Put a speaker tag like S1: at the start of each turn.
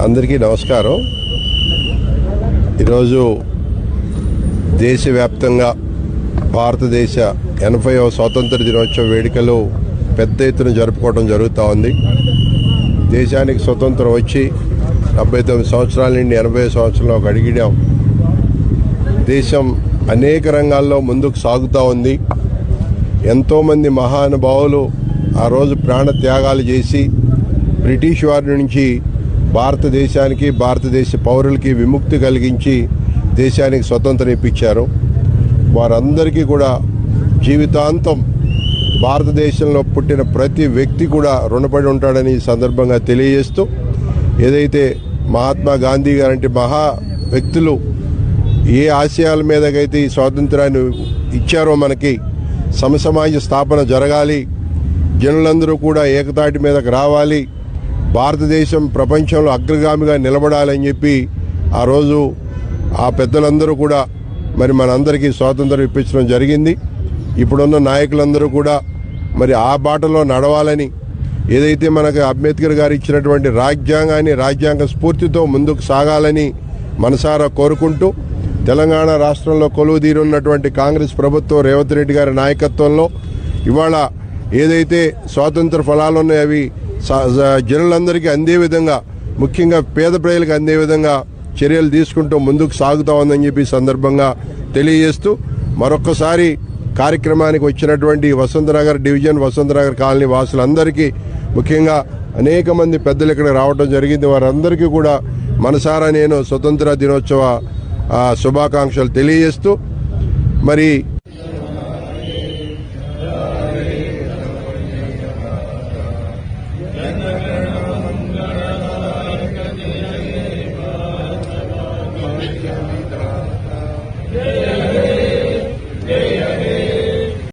S1: అందరికీ నమస్కారం. ఈరోజు దేశవ్యాప్తంగా భారతదేశ 80వ స్వాతంత్ర దినోత్సవ వేడుకలు పెద్ద ఎత్తున జరుపుకోవడం జరుగుతూ ఉంది. దేశానికి స్వతంత్రం వచ్చి 79 సంవత్సరాల నుండి 80 సంవత్సరంలో అడిగినాం. దేశం అనేక రంగాల్లో ముందుకు సాగుతూ ఉంది. ఎంతోమంది మహానుభావులు ఆ రోజు ప్రాణ త్యాగాలు చేసి బ్రిటిష్ వారి నుంచి భారతదేశానికి, భారతదేశ పౌరులకి విముక్తి కలిగించి దేశానికి స్వతంత్రం ఇప్పించారు. వారందరికీ కూడా జీవితాంతం భారతదేశంలో పుట్టిన ప్రతి వ్యక్తి కూడా రుణపడి ఉంటాడని ఈ సందర్భంగా తెలియజేస్తూ, ఏదైతే మహాత్మా గాంధీ గారంటి మహా వ్యక్తులు ఏ ఆశయాల మీదకైతే ఈ స్వాతంత్రాన్ని ఇచ్చారో, మనకి సమసమాజ స్థాపన జరగాలి, జనులందరూ కూడా ఏకతాటి మీదకి రావాలి, భారతదేశం ప్రపంచంలో అగ్రగామిగా నిలబడాలని చెప్పి ఆ రోజు ఆ పెద్దలందరూ కూడా మరి మనందరికీ స్వాతంత్రం ఇప్పించడం జరిగింది. ఇప్పుడున్న నాయకులందరూ కూడా మరి ఆ బాటలో నడవాలని, ఏదైతే మనకు అంబేద్కర్ గారు ఇచ్చినటువంటి రాజ్యాంగాన్ని రాజ్యాంగ స్ఫూర్తితో ముందుకు సాగాలని మనసారా కోరుకుంటూ, తెలంగాణ రాష్ట్రంలో కొలువుదీరున్నటువంటి కాంగ్రెస్ ప్రభుత్వం రేవంత్ రెడ్డి గారి నాయకత్వంలో ఇవాళ ఏదైతే స్వాతంత్ర ఫలాలు ఉన్నాయో అవి జనులందరికీ అందే విధంగా, ముఖ్యంగా పేద ప్రజలకు అందే విధంగా చర్యలు తీసుకుంటూ ముందుకు సాగుతా ఉందని చెప్పి సందర్భంగా తెలియజేస్తూ, మరొక్కసారి కార్యక్రమానికి వచ్చినటువంటి వసంతనగర్ డివిజన్, వసంతనగర్ కాలనీ వాసులందరికీ, ముఖ్యంగా అనేక మంది పెద్దలు ఇక్కడ రావడం జరిగింది. వారందరికీ కూడా మనసారా నేను స్వతంత్ర దినోత్సవ శుభాకాంక్షలు తెలియజేస్తూ, మరి